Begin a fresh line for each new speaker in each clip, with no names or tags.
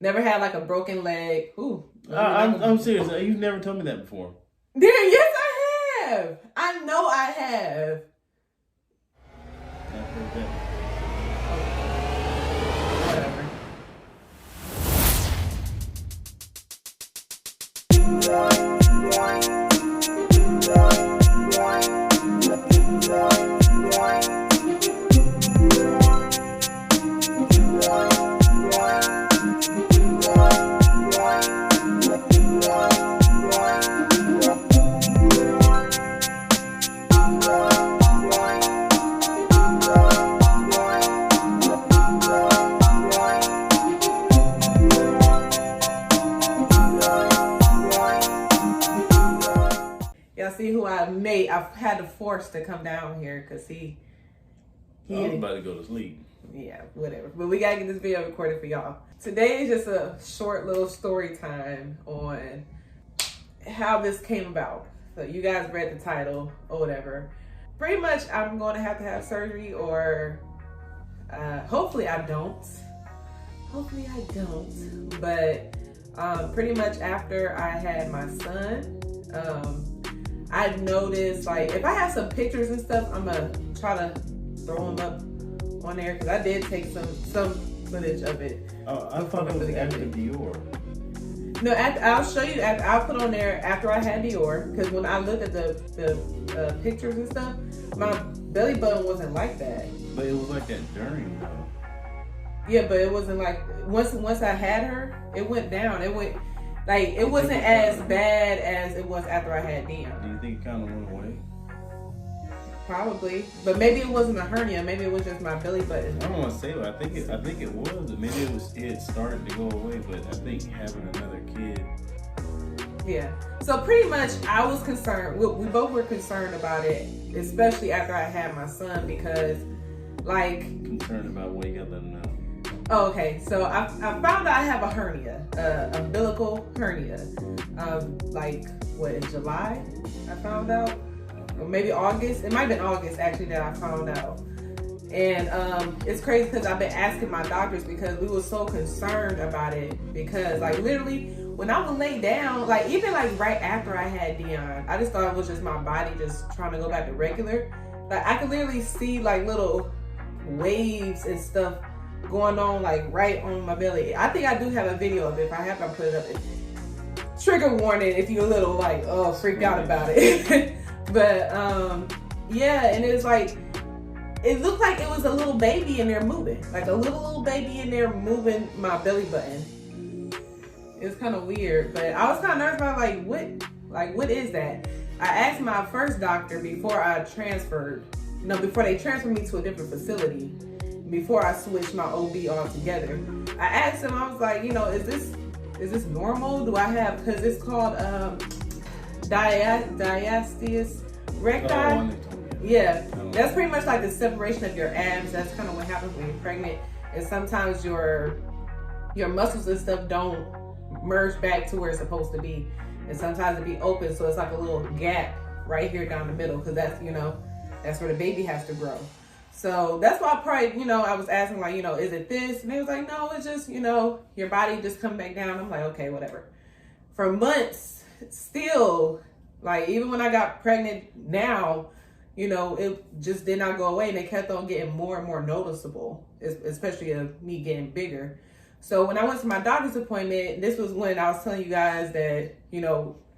Never had like a broken leg. Ooh.
I'm serious. You've never told me that before.
Yes, I have. I know I have.
I've heard that.
Y'all see who I made? I've had to force to come down here because he
I was about to go to sleep.
Yeah, whatever. But we gotta get this video recorded for y'all. Today is just a short little story time on how this came about. So you guys read the title or whatever. Pretty much I'm going to have surgery, or hopefully I don't. Hopefully I don't. But pretty much after I had my son, I noticed, like, if I have some pictures and stuff, I'm gonna try to throw them up on there because I did take some footage of it.
Oh, I thought it was after Dior.
No, I'll show you. I'll put on there after I had Dior, because when I looked at the pictures and stuff, my belly button wasn't like that.
But it was like that during though.
Yeah, but it wasn't like once I had her, it went down. It went like it wasn't as bad as it was after I had Dion.
Do you think it kind of went away?
Probably, but maybe it wasn't a hernia. Maybe it was just my belly button.
I don't want to say, but I think it was. Maybe it started to go away, but I think having another kid.
Yeah. So pretty much, I was concerned. We both were concerned about it, especially after I had my son, because, like,
concerned about what you got to let them know.
Oh, okay. So I found out I have a hernia, umbilical hernia. Like what, in July? I found out. Or maybe August. It might have been August actually that I found out. And it's crazy because I've been asking my doctors because we were so concerned about it, because like literally when I would lay down, like even like right after I had Dion, I just thought it was just my body just trying to go back to regular. Like I could literally see like little waves and stuff going on like right on my belly. I think I do have a video of it. If I have, I'll put it up. Trigger warning if you're a little like freaked out about it. But yeah, and it's like it looked like it was a little baby in there moving, like a little baby in there moving my belly button. It's kind of weird, but I was kind of nervous about what is that? I asked my first doctor before I transferred, before they transferred me to a different facility, before I switched my OB altogether. I asked him, I was like, is this normal? Do I have, because it's called diastasis recti. Yeah, that's pretty much like the separation of your abs. That's kind of what happens when you're pregnant. And sometimes your muscles and stuff don't merge back to where it's supposed to be. And sometimes it be open, so it's like a little gap right here down the middle, because that's, that's where the baby has to grow. So that's why I probably, I was asking like, is it this? And they was like, no, it's just, your body just come back down. I'm like, okay, whatever. For months, still, like even when I got pregnant now, it just did not go away, and it kept on getting more and more noticeable, especially of me getting bigger. So when I went to my doctor's appointment, this was when I was telling you guys that,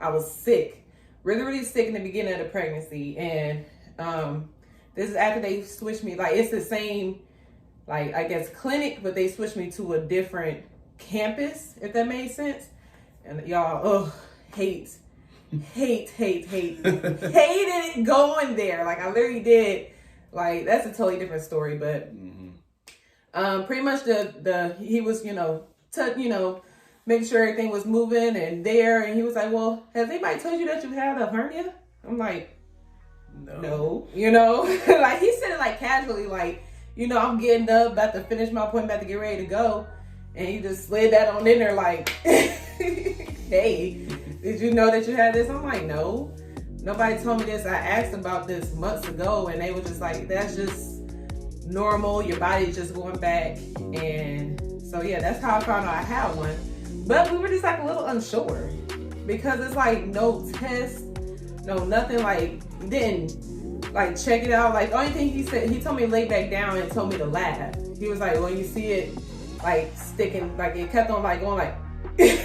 I was sick, really, really sick in the beginning of the pregnancy. And this is after they switched me, like it's the same, like I guess clinic, but they switched me to a different campus, if that made sense. And y'all, hated going there. Like I literally did. Like that's a totally different story, but pretty much he was making sure everything was moving and there, and he was like, well, has anybody told you that you had a hernia? I'm like, no. Like he said it like casually, like, I'm getting up, about to finish my appointment, about to get ready to go, and he just slid that on in there like, hey, did you know that you had this? I'm like, no, nobody told me this. I asked about this months ago, and they were just like, that's just normal. Your body's just going back and So yeah, that's how I found out I had one. But we were just like a little unsure because it's like no test, no nothing. Like didn't like check it out. Like the only thing he said, he told me to lay back down and told me to laugh. He was like, when you see it like sticking, like it kept on like going like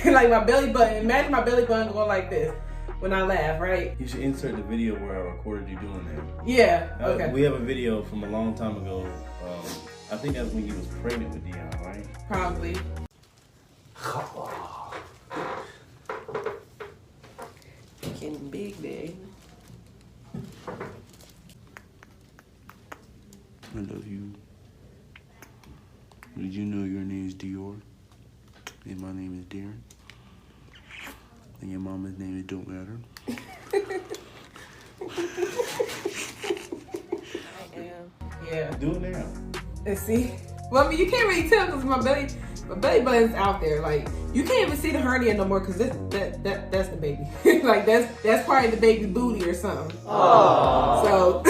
like my belly button. Imagine my belly button going like this when I laugh, right?
You should insert the video where I recorded you doing that.
Yeah. Okay.
We have a video from a long time ago. I think that's when you was pregnant with Dion, right?
Probably. Getting big.
I love you. Did you know your name is Dior? And my name is Darren. And your mama's name is Don't Matter.
Yeah.
Do it now.
And see, well, I mean, you can't really tell because my belly button's out there. Like, you can't even see the hernia no more because that's the baby. Like, that's probably the baby booty or something. Aww. So,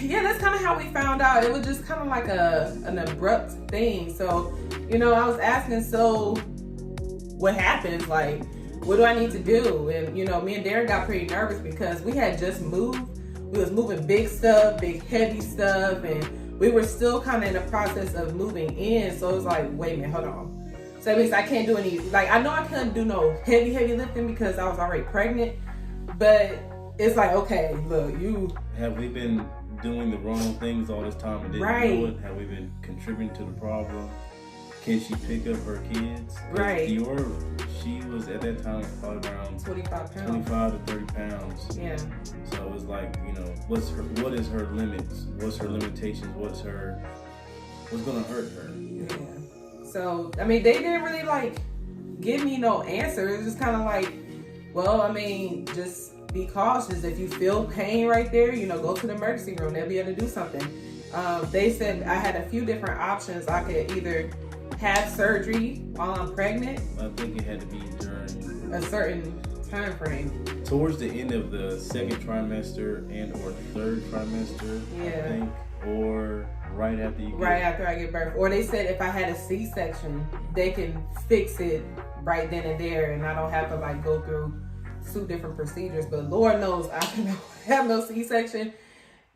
yeah, that's kind of how we found out. It was just kind of like an abrupt thing. So, you know, I was asking, so what happens? Like, what do I need to do? And, you know, me and Darren got pretty nervous because we had just moved. We was moving big stuff, big heavy stuff, and we were still kind of in the process of moving in. So it was like, wait a minute, hold on. So that means I can't do any, like, I know I couldn't do no heavy lifting because I was already pregnant, but it's like, okay, look,
Have we been doing the wrong things all this time and didn't know it? Have we been contributing to the problem? Can she pick up her kids?
Right.
She was at that time probably around
25 pounds.
25 to 30 pounds.
Yeah.
So it was like, you know, what is her limits? What's her limitations? What's gonna hurt her?
Yeah. So, I mean, they didn't really like give me no answer. It was just kind of like, well, I mean, just be cautious. If you feel pain right there, you know, go to the emergency room. They'll be able to do something. They said I had a few different options. I could either have surgery while I'm pregnant.
I think it had to be during
a certain time frame.
Towards the end of the second trimester and or third trimester, I think, or right after you
after I give birth. Or they said if I had a C-section, they can fix it right then and there, and I don't have to like go through 2 different procedures. But Lord knows I can have no C-section.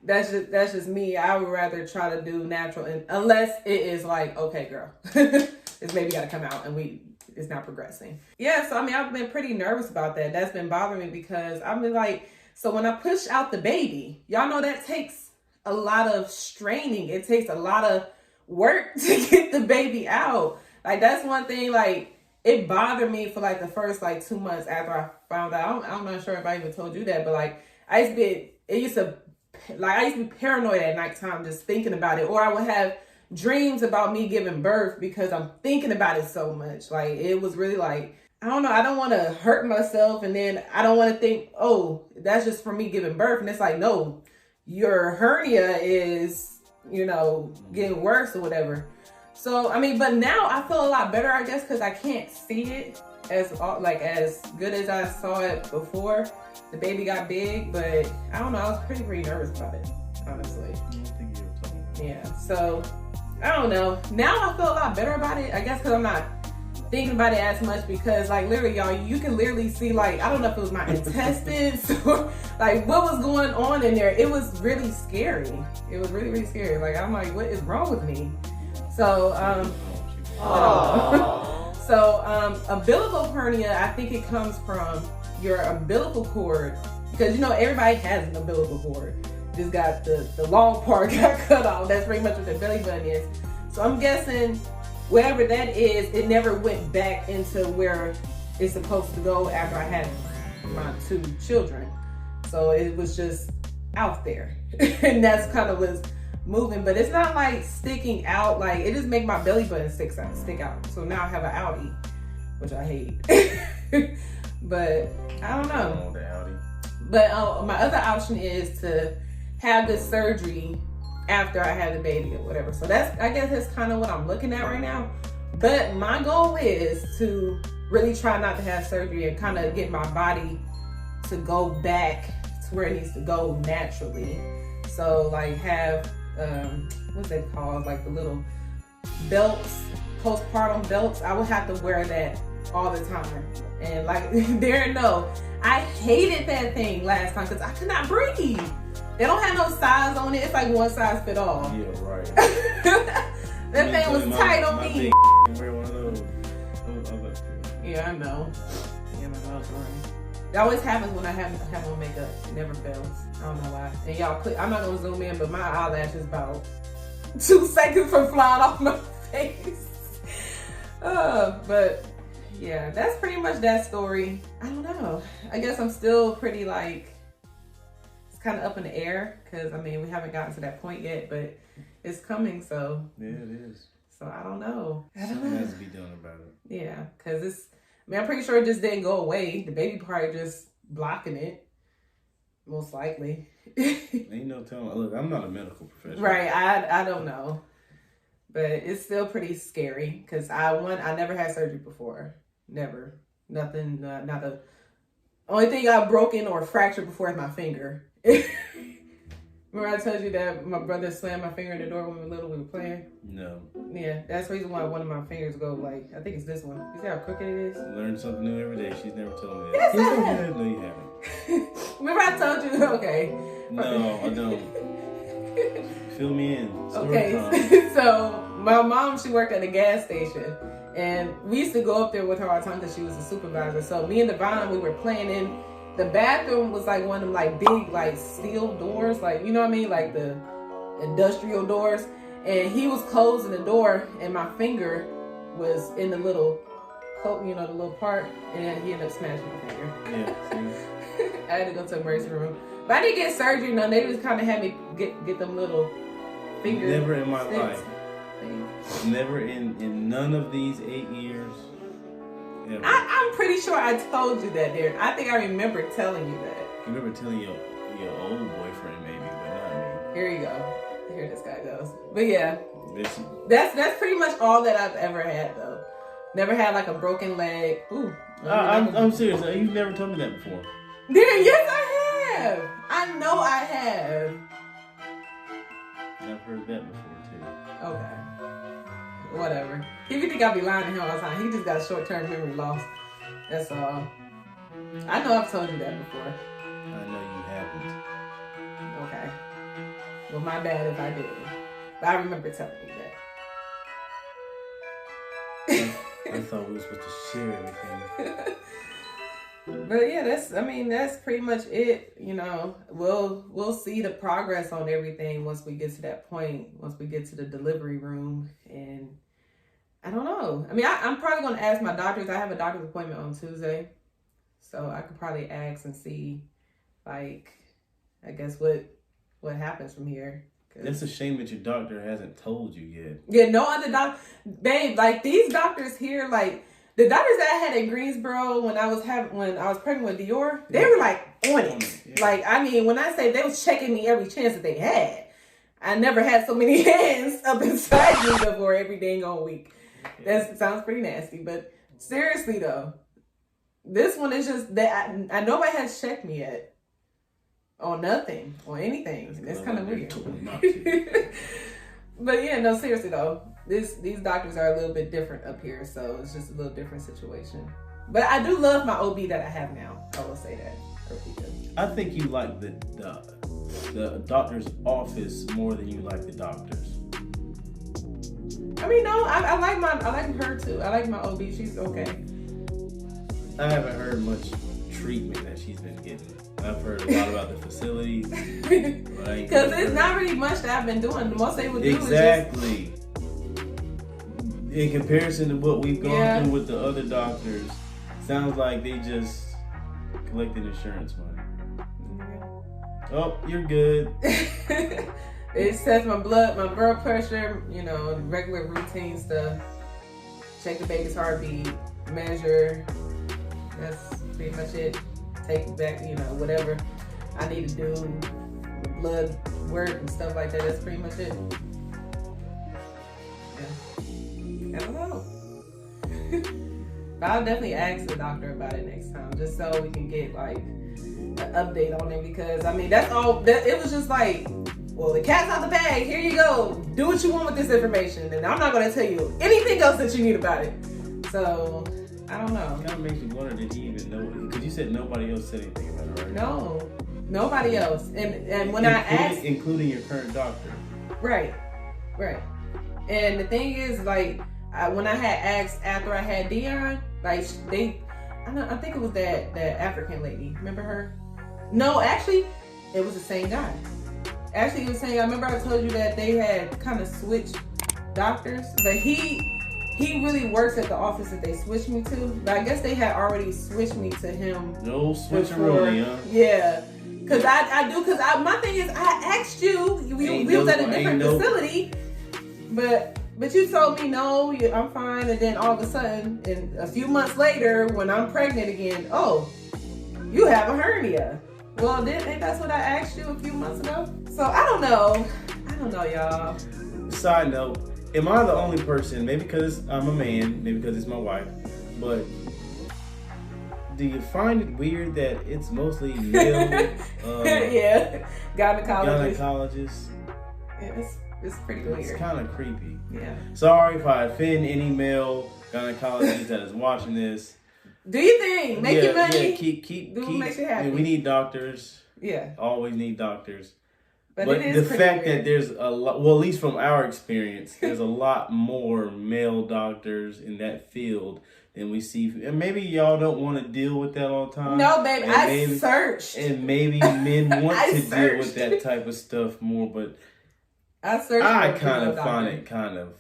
That's just me. I would rather try to do natural, and unless it is like, okay, girl, this baby got to come out, and it's not progressing. Yeah, so I mean, I've been pretty nervous about that. That's been bothering me because I've been like, so when I push out the baby, y'all know that takes a lot of straining. It takes a lot of work to get the baby out. Like that's one thing. Like it bothered me for like the first like 2 months after I found out. I'm not sure if I even told you that, but like I used to be paranoid at nighttime just thinking about it, or I would have dreams about me giving birth because I'm thinking about it so much. Like it was really like, I don't know, I don't want to hurt myself, and then I don't want to think, oh, that's just for me giving birth. And it's like, no, your hernia is, you know, getting worse or whatever. So I mean, but now I feel a lot better, I guess, because I can't see it as good as I saw it before the baby got big. But I don't know, I was pretty nervous about it, honestly. Yeah, so I don't know. Now I feel a lot better about it, I guess, because I'm not thinking about it as much, because like literally, y'all, you can literally see, like, I don't know if it was my intestines or like what was going on in there. It was really scary. It was really scary. Like I'm like, what is wrong with me? So umbilical hernia, I think it comes from your umbilical cord, because you know everybody has an umbilical cord. Just got the long part got cut off. That's pretty much what the belly button is. So I'm guessing whatever that is, it never went back into where it's supposed to go after I had my 2 children. So it was just out there. And that's kind of was moving, but it's not like sticking out. Like it just make my belly button stick out. So now I have an outie, which I hate. But I don't know. But my other option is to have this surgery after I have the baby or whatever. So I guess that's kind of what I'm looking at right now. But my goal is to really try not to have surgery and kind of get my body to go back to where it needs to go naturally. So like have, what's that called? Like the little belts postpartum belts. I would have to wear that all the time. And like Darren know, I hated that thing last time because I could not breathe. They don't have no size on it. It's like one size fit all.
Yeah, right.
That thing was tight on me.
Wear one of those.
Yeah, I know. Yeah, my nose running. That always happens when I have on makeup. It never fails. I don't know why. And y'all, I'm not gonna zoom in, but my eyelashes about 2 seconds from flying off my face. But yeah, that's pretty much that story. I don't know. I guess I'm still pretty like, it's kind of up in the air because I mean we haven't gotten to that point yet, but it's coming. So
yeah, it is.
So I don't know.
Something has to be done about it.
Yeah, because it's. I mean, I'm pretty sure it just didn't go away. The baby probably just blocking it, most likely.
Ain't no telling. Look, I'm not a medical professional.
Right, I don't know. But it's still pretty scary because I never had surgery before. Never. Nothing, not the only thing I've broken or fractured before is my finger. Remember I told you that my brother slammed my finger in the door when we were little, we were playing?
No.
Yeah, that's the reason why one of my fingers go like, I think it's this one. You see how crooked it is?
Learn something new every day. She's never told me that.
Yes, I have.
No, you haven't.
Remember I told you? Okay.
No, I don't. Fill me in.
Okay, so my mom, she worked at a gas station. And we used to go up there with her all the time because she was a supervisor. So me and Devon, we were playing in. The bathroom was like one of them like big like steel doors, like you know what I mean, like the industrial doors. And he was closing the door, and my finger was in the little, you know, the little part, and he ended up smashing my finger.
Yeah.
I had to go to the emergency room, but I didn't get surgery. No, they just kind of had me get them little finger.
Never in my
sticks.
life. Never in none of these 8 years.
I'm pretty sure I told you that, Darren. I think I remember telling you that.
I remember telling your old boyfriend maybe, but not me.
Here you go. Here this guy goes. But yeah, that's pretty much all that I've ever had though. Never had like a broken leg. Ooh.
I'm serious. You've never told me that before.
Darren, yes I have. I know I have.
I've heard that before too.
Okay. Whatever. If you think I'll be lying to him all the time, he just got short-term memory loss. That's all. I know I've told you that before.
I know you haven't.
Okay. Well, my bad if I didn't. But I remember telling you that.
I thought we were supposed to share everything.
But yeah, that's pretty much it. You know, we'll see the progress on everything once we get to that point, once we get to the delivery room. And I don't know. I mean, I'm probably going to ask my doctors. I have a doctor's appointment on Tuesday. So I could probably ask and see, like, I guess what happens from here.
It's a shame that your doctor hasn't told you yet.
Yeah, no other doctor. Babe, like, these doctors here, like, the doctors that I had at Greensboro when I was pregnant with Dior, they were like on it. Yeah. Like, I mean, when I say they was checking me every chance that they had, I never had so many hands up inside me before every dang on week. That sounds pretty nasty, but seriously though, this one is just that I nobody has checked me yet on nothing or anything. It's kind of weird. But yeah, no, seriously though. These doctors are a little bit different up here, so it's just a little different situation. But I do love my OB that I have now. I will say that.
I think you like the doctor's office more than you like the doctors.
I mean, no, I like her too. I like my OB. She's okay.
I haven't heard much treatment that she's been getting. I've heard a lot about the facilities.
Because there's not really much that I've been doing. The most they would do
exactly.
is just...
In comparison to what we've gone through with the other doctors, sounds like they just collected insurance money. Oh, you're good.
It sets my blood pressure, you know, regular routine stuff. Check the baby's heartbeat, measure. That's pretty much it. Take back, you know, whatever I need to do, blood work and stuff like that. That's pretty much it. Yeah. I don't know. But I'll definitely ask the doctor about it next time, just so we can get like an update on it. Because I mean, that's all. It was just like well, the cat's out the bag. Here you go. Do what you want with this information. And I'm not going to tell you anything else that you need about it. So, I don't know.
It kind of makes me wonder, did he even know? Because you said nobody else said anything about it, right?
No. Nobody else. And when I asked...
Including your current doctor.
Right. And the thing is, like, when I had asked after I had Dion, like, I think it was that African lady. Remember her? No, actually, it was the same guy. Actually, he was saying, I remember I told you that they had kind of switched doctors, but he really works at the office that they switched me to. But I guess they had already switched me to him.
No switcheroo, huh?
Yeah. Because my thing is, I asked you, we was at a different facility, but you told me, no, I'm fine. And then all of a sudden, and a few months later, when I'm pregnant again, oh, you have a hernia. Well, ain't that's what I asked you a few months ago? So I don't know, y'all.
Side note, am I the only person, maybe because I'm a man, maybe because it's my wife, but do you find it weird that it's mostly male
yeah,
gynecologists?
Yeah, it's pretty weird.
It's kind of creepy.
Yeah.
Sorry if I offend any male gynecologist that is watching this.
Do your thing. Make your money.
Yeah, keep.
Do what makes you happy.
We need doctors.
Yeah.
Always need doctors.
But
it is the fact
weird
that there's a lot, well, at least from our experience, there's a lot more male doctors in that field than we see. And maybe y'all don't want to deal with that all the time.
No, baby, I searched.
And maybe men want to deal with that type of stuff more, but
I
kind of find it kind of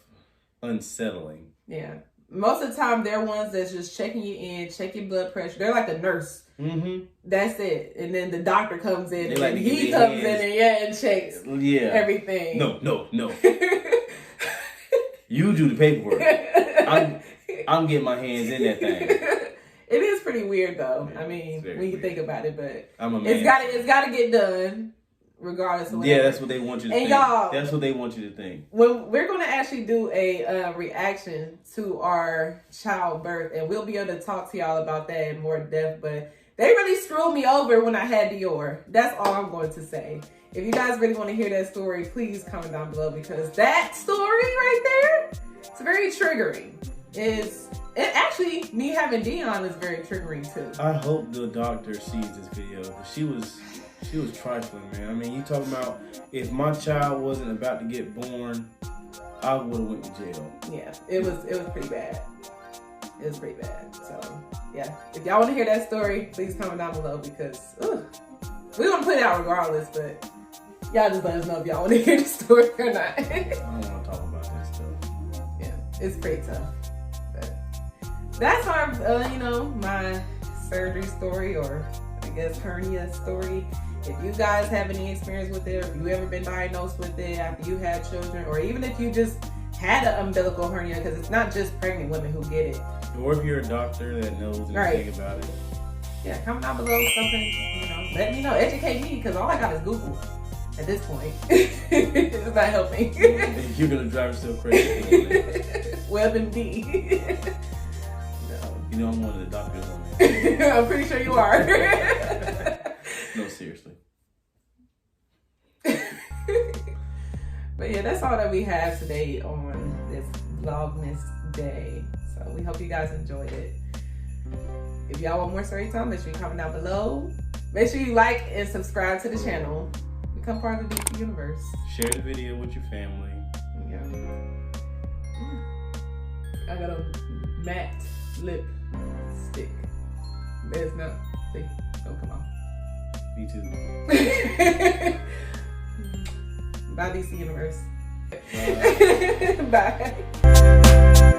unsettling.
Yeah. Most of the time, they're ones that's just checking you in, check your blood pressure. They're like the nurse. Mm-hmm. That's it. And then the doctor comes in, and he comes in and checks everything.
No. You do the paperwork. I'm getting my hands in that thing.
It is pretty weird, though.
Yeah,
I mean, when you think about it, but
I'm a man.
It's got to get done. Regardless of whatever.
Yeah, that's what they want you to think.
Y'all,
that's what they want you to think.
When we're going to actually do a reaction to our childbirth, and we'll be able to talk to y'all about that in more depth, but they really screwed me over when I had Dior. That's all I'm going to say. If you guys really want to hear that story, please comment down below, because that story right there, it's very triggering. Actually, me having Dion is very triggering too.
I hope the doctor sees this video. She was trifling, man. I mean, you talking about if my child wasn't about to get born, I would have went to jail.
Yeah, it was pretty bad. It was pretty bad. So, yeah. If y'all want to hear that story, please comment down below, because we're going to put it out regardless, but y'all just let us know if y'all want to hear the story or not.
I don't want to talk about this stuff.
Yeah, it's pretty tough. But that's our, my surgery story, or I guess hernia story. If you guys have any experience with it, or if you ever been diagnosed with it after you had children, or even if you just had an umbilical hernia, because it's not just pregnant women who get it.
Or if you're a doctor that knows anything about it.
Yeah, comment down below something, let me know. Educate me, because all I got is Google at this point. It's not helping.
You're going to drive yourself crazy.
WebMD.
No. You know I'm one of the doctors on there.
I'm pretty sure you are.
No, seriously.
But yeah, that's all that we have today on this Vlogmas day. So we hope you guys enjoyed it. If y'all want more story time, make sure you comment down below. Make sure you like and subscribe to the channel. Become part of the DC universe.
Share the video with your family.
Yeah. I got a matte lip stick. There's no. See, don't come on.
Me too.
Bye, DC Universe.
Bye.
Bye.